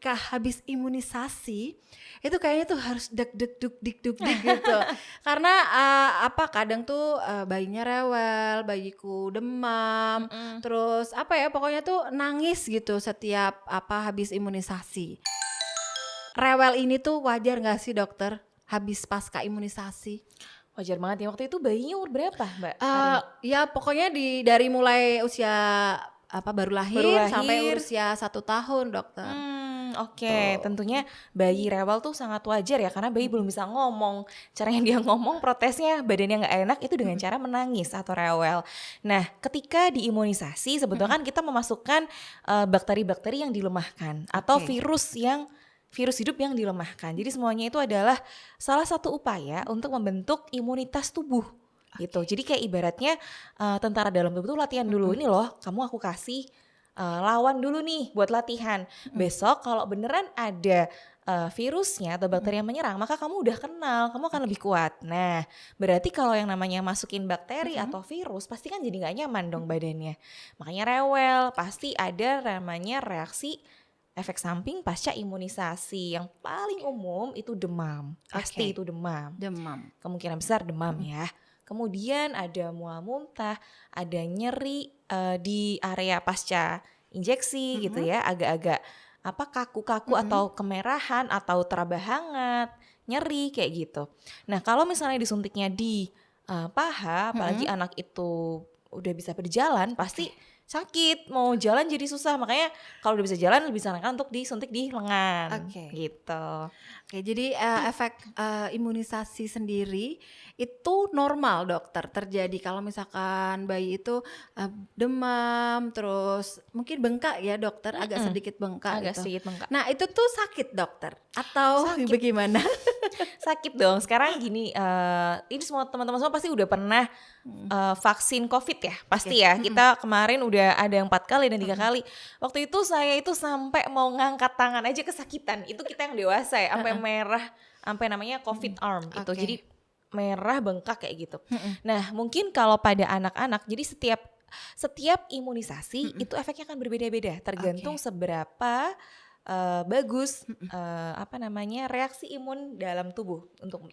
ketika habis imunisasi itu kayaknya tuh harus deg gitu. Karena kadang tuh bayinya rewel, bayiku demam, terus pokoknya tuh nangis gitu setiap habis imunisasi. Rewel ini tuh wajar nggak sih dokter habis pasca imunisasi? Wajar banget ya. Waktu itu bayinya umur berapa Mbak? Ya pokoknya dari mulai usia baru lahir sampai usia 1 tahun dokter. Oke. Tentunya bayi rewel tuh sangat wajar ya, karena bayi belum bisa ngomong. Caranya dia ngomong, protesnya badannya nggak enak itu dengan cara menangis atau rewel. Nah, ketika diimunisasi sebetulnya kan kita memasukkan bakteri-bakteri yang dilemahkan atau virus hidup yang dilemahkan. Jadi semuanya itu adalah salah satu upaya untuk membentuk imunitas tubuh gitu. Jadi kayak ibaratnya tentara dalam tubuh tuh latihan dulu. Ini loh, kamu aku kasih lawan dulu nih buat latihan. Besok kalau beneran ada virusnya atau bakteri yang menyerang, maka kamu udah kenal, kamu akan lebih kuat. Nah, berarti kalau yang namanya masukin bakteri atau virus, pasti kan jadi gak nyaman dong badannya. Makanya rewel, pasti ada namanya reaksi efek samping pasca imunisasi. Yang paling umum itu demam. Pasti itu demam. Kemungkinan besar demam ya. Kemudian ada mual muntah, ada nyeri di area pasca injeksi gitu ya, agak-agak kaku-kaku atau kemerahan atau teraba hangat, nyeri kayak gitu. Nah, kalau misalnya disuntiknya di paha, apalagi anak itu udah bisa berjalan, pasti sakit, mau jalan jadi susah. Makanya kalau udah bisa jalan lebih disarankan untuk disuntik di lengan gitu. Oke, jadi efek imunisasi sendiri itu normal dokter terjadi kalau misalkan bayi itu demam, terus mungkin bengkak ya dokter, agak sedikit bengkak gitu. Nah itu tuh sakit dokter atau bagaimana? Sakit dong. Sekarang gini, ini semua teman-teman semua pasti udah pernah vaksin COVID ya, pasti ya. Kita kemarin udah ada yang 4 kali dan 3 kali. Waktu itu saya itu sampai mau ngangkat tangan aja kesakitan. Itu kita yang dewasa ya, sampai merah, sampai namanya COVID arm gitu. Jadi merah bengkak kayak gitu. Nah, mungkin kalau pada anak-anak, jadi setiap imunisasi itu efeknya akan berbeda-beda, tergantung seberapa bagus reaksi imun dalam tubuh untuk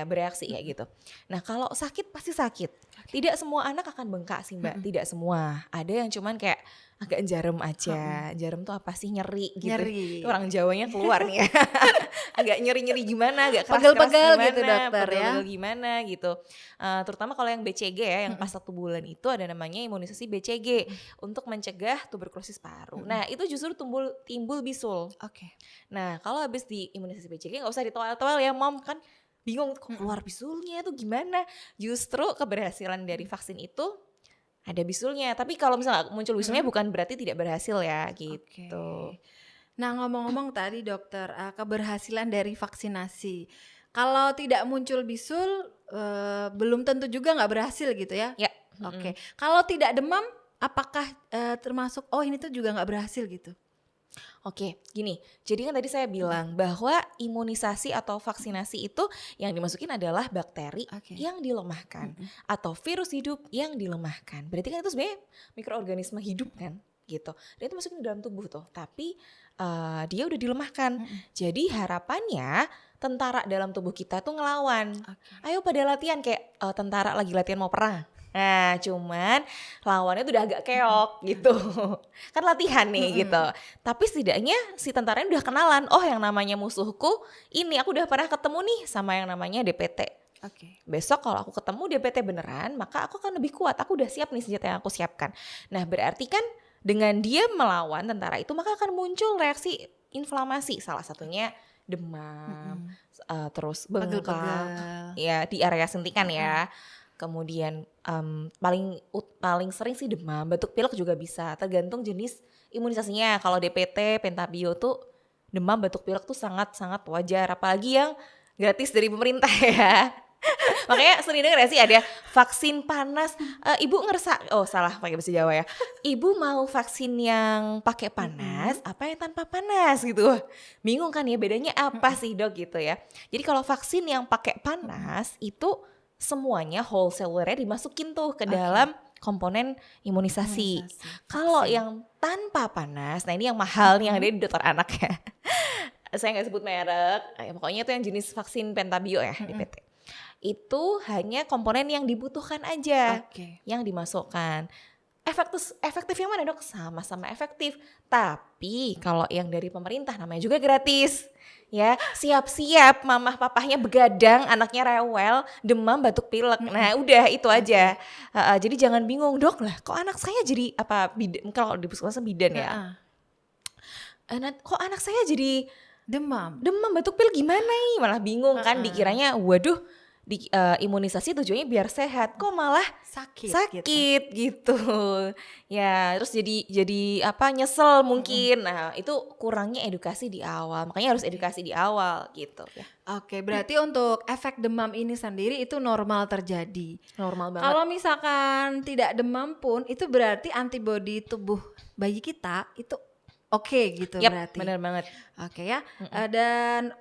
bereaksi kayak gitu. Nah, kalau sakit pasti sakit. Tidak semua anak akan bengkak sih Mbak, tidak semua. Ada yang cuman kayak agak jarum aja. Jarum tuh apa sih, nyeri gitu. Nyeri. Orang Jawanya keluar nih ya. Agak nyeri-nyeri gimana, agak keras-keras pegel-pegel gimana, gitu dokter ya. Pegel gimana gitu. Terutama kalau yang BCG ya, yang pas 1 bulan itu ada namanya imunisasi BCG untuk mencegah tuberkulosis paru. Nah, itu justru timbul bisul. Nah, kalau habis di imunisasi BCG nggak usah ditowel-towel ya, Mom, kan bingung kok keluar bisulnya itu gimana. Justru keberhasilan dari vaksin itu ada bisulnya. Tapi kalau misalnya muncul bisulnya bukan berarti tidak berhasil ya gitu. Nah, ngomong-ngomong tadi dokter, keberhasilan dari vaksinasi. Kalau tidak muncul bisul belum tentu juga nggak berhasil gitu ya? Ya. Kalau tidak demam, apakah termasuk ini tuh juga nggak berhasil gitu? Oke, gini. Jadi kan tadi saya bilang bahwa imunisasi atau vaksinasi itu yang dimasukin adalah bakteri yang dilemahkan atau virus hidup yang dilemahkan. Berarti kan itu sebenarnya mikroorganisme hidup kan, gitu. Dan itu masukin ke dalam tubuh tuh. Tapi dia udah dilemahkan. Jadi harapannya tentara dalam tubuh kita tuh ngelawan. Ayo pada latihan kayak tentara lagi latihan mau perang. Nah, cuman lawannya tuh udah agak keok gitu. Kan latihan nih gitu. Tapi setidaknya si tentaranya udah kenalan. Oh, yang namanya musuhku ini, aku udah pernah ketemu nih sama yang namanya DPT. Besok kalau aku ketemu DPT beneran, maka aku akan lebih kuat. Aku udah siap nih senjata yang aku siapkan. Nah, berarti kan dengan dia melawan tentara itu, maka akan muncul reaksi inflamasi. Salah satunya demam, terus bengkak, ya di area sentikan ya. Kemudian paling sering sih demam, batuk pilek juga bisa, tergantung jenis imunisasinya. Kalau DPT, pentabio tuh demam, batuk pilek tuh sangat-sangat wajar, apalagi yang gratis dari pemerintah ya. Makanya sering dengar ya sih ada vaksin panas. Ibu salah pakai bahasa Jawa ya. Ibu mau vaksin yang pakai panas, apa yang tanpa panas gitu. Bingung kan ya, bedanya apa sih dok gitu ya. Jadi kalau vaksin yang pakai panas itu semuanya wholesalernya dimasukin tuh ke dalam komponen imunisasi. Kalau vaksin. yang tanpa panas, nah ini yang mahal nih yang ada di dokter anak ya. Saya nggak sebut merek, pokoknya itu yang jenis vaksin Pentabio ya di PT. Itu hanya komponen yang dibutuhkan aja, yang dimasukkan. Efektifnya mana dok? Sama-sama efektif. Tapi kalau yang dari pemerintah namanya juga gratis. Ya, siap-siap mamah papahnya begadang, anaknya rewel, demam, batuk pilek. Nah, udah itu aja. Jadi jangan bingung, dok lah. Kok anak saya jadi apa? Bidan, kalau di puskesmas bidan ya. Kok anak saya jadi demam, batuk pilek gimana nih? Malah bingung kan, dikiranya waduh. Imunisasi tujuannya biar sehat, kok malah sakit gitu. Ya, terus jadi apa nyesel mungkin. Nah, itu kurangnya edukasi di awal. Makanya harus edukasi di awal gitu ya. Oke, berarti untuk efek demam ini sendiri itu normal terjadi. Normal banget. Kalau misalkan tidak demam pun itu berarti antibodi tubuh bayi kita itu oke gitu. Berarti. Benar banget. Oke ya. Dan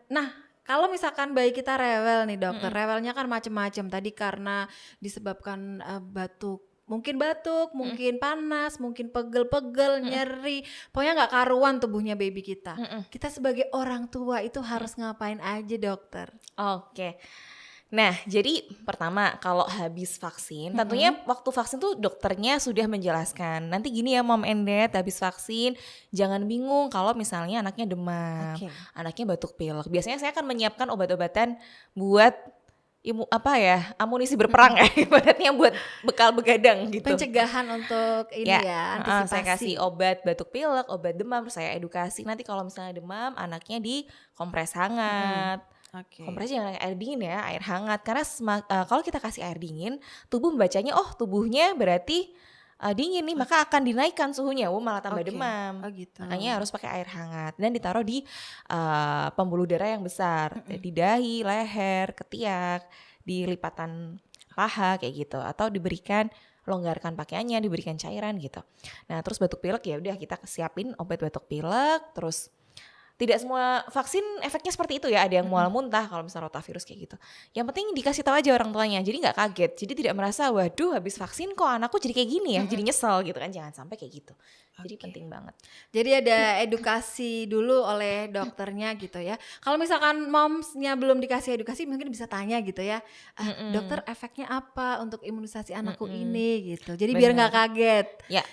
kalau misalkan bayi kita rewel nih dokter, rewelnya kan macam-macam. Tadi karena disebabkan batuk, mungkin panas, mungkin pegel-pegel, nyeri. Pokoknya nggak karuan tubuhnya baby kita. Kita sebagai orang tua itu harus ngapain aja dokter? Oke. Nah, jadi pertama kalau habis vaksin, tentunya waktu vaksin tuh dokternya sudah menjelaskan. Nanti gini ya mom and dad, habis vaksin jangan bingung kalau misalnya anaknya demam, anaknya batuk pilek. Biasanya saya akan menyiapkan obat-obatan buat amunisi berperang ya, ibaratnya buat bekal begadang gitu. Pencegahan untuk ini ya antisipasi. Saya kasih obat batuk pilek, obat demam, terus saya edukasi nanti kalau misalnya demam anaknya di kompres hangat. Kompres jangan air dingin ya, air hangat. Karena kalau kita kasih air dingin, tubuh membacanya tubuhnya berarti dingin nih, maka akan dinaikkan suhunya, malah tambah demam. Gitu. Makanya harus pakai air hangat dan ditaruh di pembuluh darah yang besar, di dahi, leher, ketiak, di lipatan paha kayak gitu, atau diberikan longgarkan pakaiannya, diberikan cairan gitu. Nah, terus batuk pilek ya udah kita siapin obat batuk pilek, terus tidak semua vaksin efeknya seperti itu ya, ada yang mual muntah kalau misalnya rotavirus kayak gitu. Yang penting dikasih tahu aja orang tuanya, jadi nggak kaget, jadi tidak merasa waduh habis vaksin kok anakku jadi kayak gini ya, jadi nyesel gitu kan, jangan sampai kayak gitu. Jadi penting banget. Jadi ada edukasi dulu oleh dokternya gitu ya. Kalau misalkan momsnya belum dikasih edukasi mungkin bisa tanya gitu ya, dokter efeknya apa untuk imunisasi anakku ini gitu. Jadi biar nggak kaget. Ya.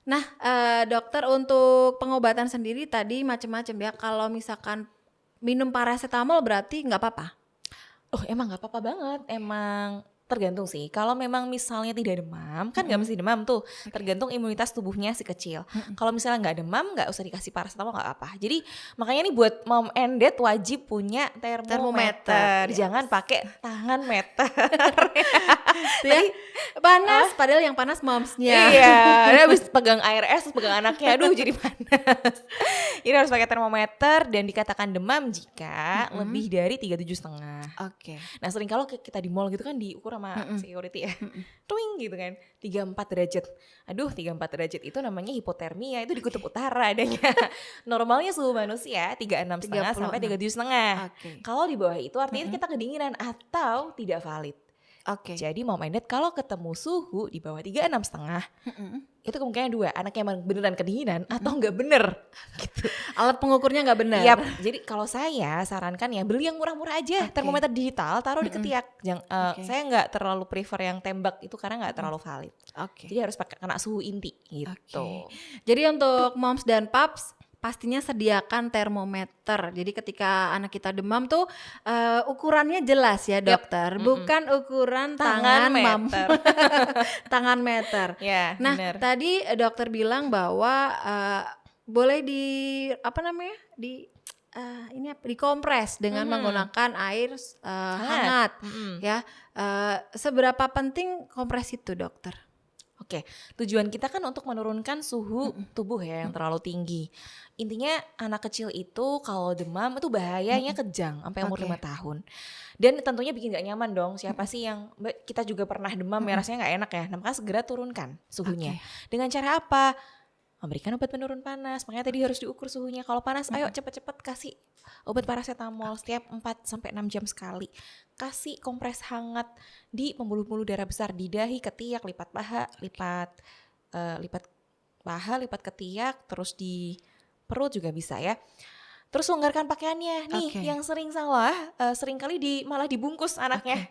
Nah, dokter untuk pengobatan sendiri tadi macam-macam ya. Kalau misalkan minum paracetamol berarti nggak apa-apa? Emang nggak apa-apa banget. Emang tergantung sih. Kalau memang misalnya tidak demam, kan nggak mesti demam tuh. Tergantung imunitas tubuhnya si kecil. Kalau misalnya nggak demam, nggak usah dikasih paracetamol, nggak apa-apa. Jadi makanya nih buat mom and dad wajib punya termometer. Jangan pakai tangan meter. Ya, panas, padahal yang panas momsnya. Iya, dia habis pegang air es terus pegang anaknya, aduh jadi panas. Jadi harus pakai termometer dan dikatakan demam jika lebih dari 37,5. Nah sering kalau kita di mall gitu kan diukur sama security ya, twing gitu kan, 34 derajat. Aduh 34 derajat itu namanya hipotermia, itu di kutub utara adanya. Normalnya suhu manusia 36,5 sampai 37,5. Kalau di bawah itu artinya kita kedinginan atau tidak valid. Jadi mom and dad kalau ketemu suhu di bawah 36,5, itu kemungkinan dua, anaknya emang beneran kedinginan atau nggak bener gitu. Alat pengukurnya nggak benar. Yap. Jadi kalau saya sarankan ya beli yang murah-murah aja, termometer digital, taruh di ketiak. Saya nggak terlalu prefer yang tembak itu karena nggak terlalu valid. Jadi harus pakai kena suhu inti gitu. Jadi untuk moms dan paps pastinya sediakan termometer. Jadi ketika anak kita demam tuh ukurannya jelas ya dokter, bukan ukuran tangan meter. Tangan meter. Nah, tadi dokter bilang bahwa boleh dikompres dengan menggunakan air hangat. Ya. Seberapa penting kompres itu, dokter? Tujuan kita kan untuk menurunkan suhu tubuh ya yang terlalu tinggi. Intinya anak kecil itu kalau demam itu bahayanya kejang sampai umur 5 tahun. Dan tentunya bikin gak nyaman dong. Siapa sih yang, kita juga pernah demam ya, rasanya gak enak ya. Nah, maka segera turunkan suhunya. Dengan cara apa? memberikan obat penurun panas. Makanya tadi harus diukur suhunya. Kalau panas, ayo cepet-cepet kasih obat paracetamol setiap 4-6 jam sekali. Kasih kompres hangat di pembuluh-pembuluh darah besar, di dahi, ketiak, lipat paha, lipat ketiak, terus di perut juga bisa ya. Terus longgarkan pakaiannya nih, yang sering salah, sering kali malah dibungkus anaknya,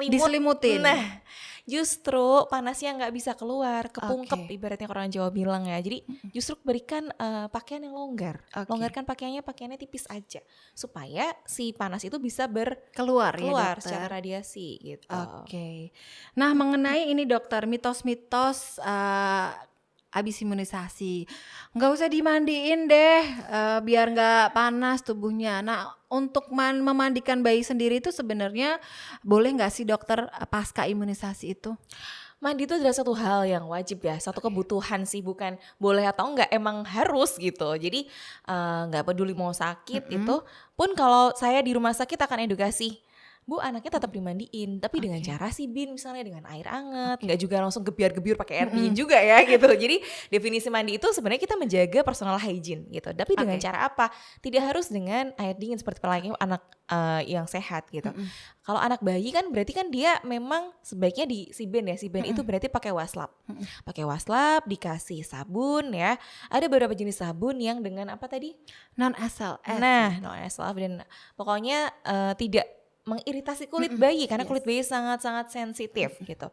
diselimutin. Nah, justru panasnya nggak bisa keluar, kepungkep ibaratnya orang Jawa bilang ya. Jadi justru berikan pakaian yang longgar, longgarkan pakaiannya tipis aja, supaya si panas itu bisa keluar ya, secara radiasi gitu. Nah mengenai ini dokter, mitos-mitos abis imunisasi, nggak usah dimandiin deh, biar nggak panas tubuhnya. Nah untuk memandikan bayi sendiri itu sebenarnya boleh nggak sih dokter pasca imunisasi itu? Mandi itu adalah satu hal yang wajib ya, satu kebutuhan sih, bukan boleh atau enggak, emang harus gitu. Jadi nggak peduli mau sakit itu pun, kalau saya di rumah sakit akan edukasi, Bu, anaknya tetap dimandiin, tapi dengan cara sibin, misalnya dengan air hangat, nggak juga langsung gebiar-gebiur pakai air dingin juga ya gitu. Jadi definisi mandi itu sebenarnya kita menjaga personal hygiene gitu. Tapi dengan cara apa? Tidak harus dengan air dingin seperti layaknya anak yang sehat gitu. Kalau anak bayi kan berarti kan dia memang sebaiknya di sibin ya. Sibin itu berarti pakai waslap. Pakai waslap, dikasih sabun ya. Ada beberapa jenis sabun yang dengan apa tadi? Non-SLF. Nah, non-SLF, dan pokoknya tidak mengiritasi kulit bayi, karena kulit bayi sangat-sangat sensitif gitu.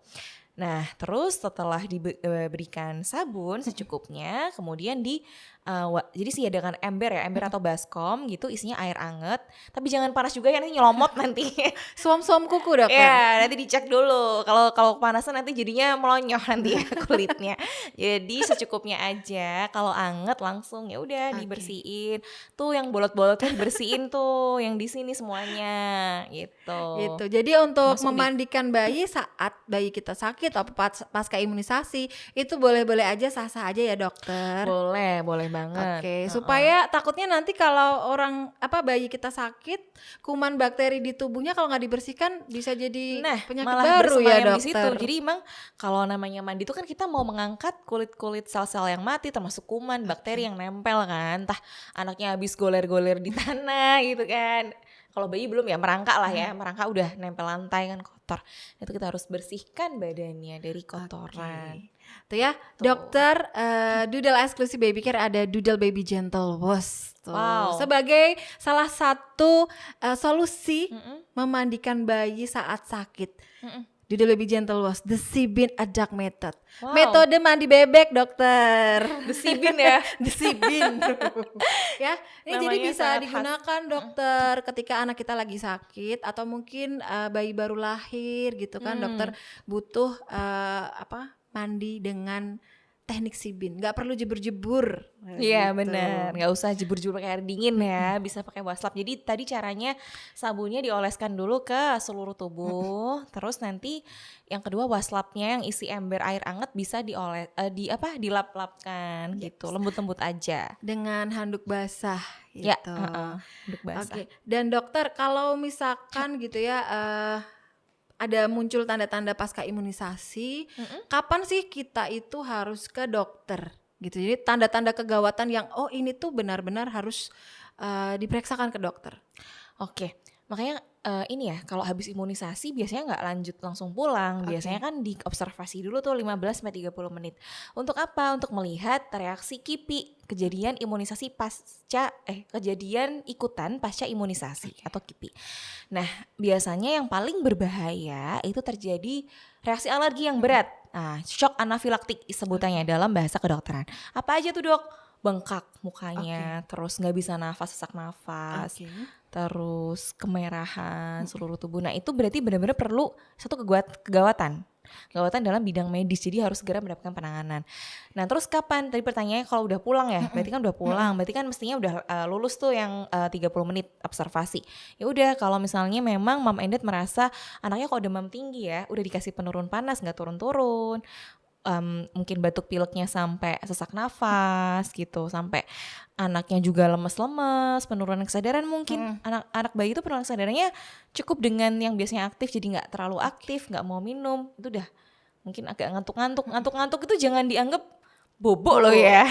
Nah, terus setelah diberikan sabun secukupnya, kemudian jadi siadakan ember ya, ember atau baskom gitu, isinya air anget, tapi jangan panas juga ya, nanti nyelomot nanti. Suam-suam kuku dokter. Ya, nanti dicek dulu. Kalau kepanasan nanti jadinya melonyoh nanti ya kulitnya. Jadi secukupnya aja. Kalau anget langsung ya udah dibersihin. Tuh yang bolot-bolotnya dibersihin tuh, yang di sini semuanya gitu. Gitu. Jadi untuk memandikan bayi saat bayi kita sakit atau pasca imunisasi itu boleh-boleh aja, sah-sah aja ya dokter. Boleh banget. Supaya takutnya nanti kalau bayi kita sakit, kuman bakteri di tubuhnya kalau nggak dibersihkan bisa jadi penyakit malah baru ya dokter. Di situ. Jadi emang kalau namanya mandi itu kan kita mau mengangkat kulit-kulit sel-sel yang mati, termasuk kuman, bakteri yang nempel kan. Entah anaknya habis goler-goler di tanah gitu kan. Kalau bayi belum ya, merangkak lah ya, merangkak udah nempel lantai kan kotor. Itu kita harus bersihkan badannya dari kotoran. Tuh ya, dokter, Doodle Exclusive Baby Care ada Doodle Baby Gentle Wash tuh. Wow. Sebagai salah satu solusi memandikan bayi saat sakit. Doodle Baby Gentle Wash, The Sibin Adult Method. Wow. Metode mandi bebek dokter. The Sibin ya. The Sibin. Ya, ini jadi bisa digunakan dokter ketika anak kita lagi sakit, atau mungkin bayi baru lahir gitu kan, dokter butuh mandi dengan teknik Sibin, nggak perlu jebur-jebur. Iya gitu. Benar, nggak usah jebur-jebur pakai air dingin ya, bisa pakai waslap. Jadi tadi caranya sabunnya dioleskan dulu ke seluruh tubuh, terus nanti yang kedua waslapnya yang isi ember air hangat bisa dilap-lapkan gitu, lembut-lembut aja dengan handuk basah gitu. Ya, handuk basah. Dan dokter, kalau misalkan gitu ya, ada muncul tanda-tanda pasca imunisasi, kapan sih kita itu harus ke dokter gitu? Jadi tanda-tanda kegawatan yang ini tuh benar-benar harus diperiksakan ke dokter. Oke, makanya ini ya, kalau habis imunisasi biasanya nggak lanjut langsung pulang. Biasanya kan diobservasi dulu tuh 15-30 menit. Untuk apa? Untuk melihat reaksi KIPI, kejadian imunisasi kejadian ikutan pasca imunisasi atau KIPI. Nah, biasanya yang paling berbahaya itu terjadi reaksi alergi yang berat. Nah, shock anafilaktik sebutannya dalam bahasa kedokteran. Apa aja tuh dok? Bengkak mukanya, terus nggak bisa nafas, sesak nafas, terus kemerahan seluruh tubuh. Nah itu berarti benar-benar perlu satu kegawatan dalam bidang medis, jadi harus segera mendapatkan penanganan. Nah terus kapan? Tadi pertanyaannya kalau udah pulang ya, berarti kan udah pulang, berarti kan mestinya udah lulus tuh yang 30 menit observasi. Ya udah, kalau misalnya memang Mom and Dad merasa anaknya kok demam tinggi ya, udah dikasih penurun panas nggak turun-turun, mungkin batuk pileknya sampai sesak nafas gitu, sampai anaknya juga lemes-lemes, penurunan kesadaran mungkin. Anak bayi itu penurunan kesadarannya cukup dengan yang biasanya aktif jadi nggak terlalu aktif, nggak mau minum, itu udah mungkin agak ngantuk-ngantuk. Ngantuk-ngantuk itu jangan dianggap bobo loh ya.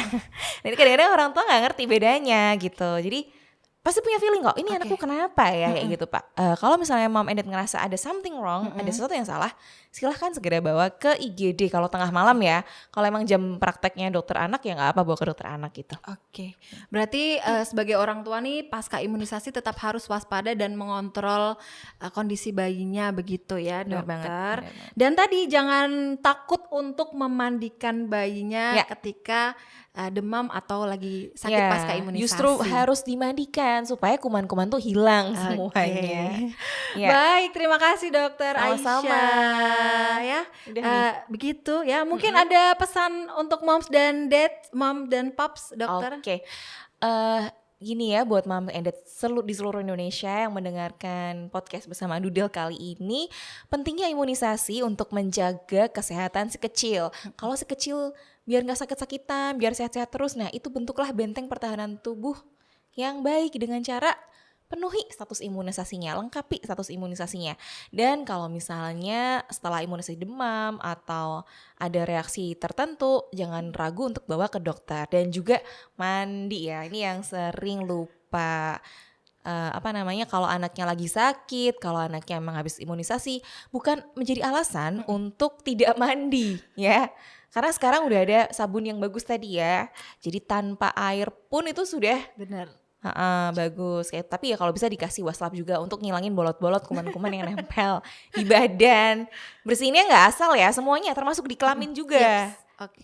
Jadi kadang-kadang orang tua nggak ngerti bedanya gitu. Jadi pasti punya feeling kok, ini anakku kenapa ya kayak gitu Pak. Kalau misalnya Mom and Dad ngerasa ada something wrong, ada sesuatu yang salah, silahkan segera bawa ke IGD kalau tengah malam ya. Kalau emang jam prakteknya dokter anak ya nggak apa, bawa ke dokter anak gitu. Oke. Berarti sebagai orang tua nih pasca imunisasi tetap harus waspada dan mengontrol kondisi bayinya begitu ya Benar dokter. banget. Dan tadi jangan takut untuk memandikan bayinya ketika demam atau lagi sakit pasca imunisasi. Justru harus dimandikan supaya kuman-kuman tuh hilang semuanya. Baik, terima kasih dokter Aisyah ya. Begitu ya. Mungkin ada pesan untuk moms dan dad, mom dan pops dokter. Oke. Gini ya buat mom and dad di seluruh Indonesia yang mendengarkan podcast bersama Dudel kali ini, pentingnya imunisasi untuk menjaga kesehatan si kecil. Kalau si kecil biar gak sakit-sakitan, biar sehat-sehat terus, nah itu bentuklah benteng pertahanan tubuh yang baik dengan cara penuhi status imunisasinya, lengkapi status imunisasinya. Dan kalau misalnya setelah imunisasi demam atau ada reaksi tertentu, jangan ragu untuk bawa ke dokter. Dan juga mandi ya, ini yang sering lupa. Kalau anaknya lagi sakit, kalau anaknya emang habis imunisasi, bukan menjadi alasan untuk tidak mandi ya. Karena sekarang udah ada sabun yang bagus tadi ya. Jadi tanpa air pun itu sudah benar. Bagus. Tapi ya kalau bisa dikasih waslap juga untuk ngilangin bolot-bolot kuman-kuman yang nempel di badan. Bersihinnya nggak asal ya, semuanya termasuk di kelamin juga.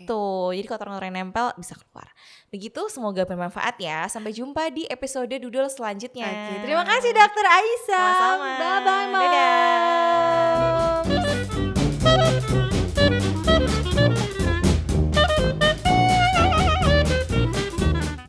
Tuh, jadi kotoran-kotoran yang nempel bisa keluar. Begitu, semoga bermanfaat ya. Sampai jumpa di episode Dudel selanjutnya. Terima kasih dokter Aisyah. Sama-sama. Bye-bye, Mom. Dadah.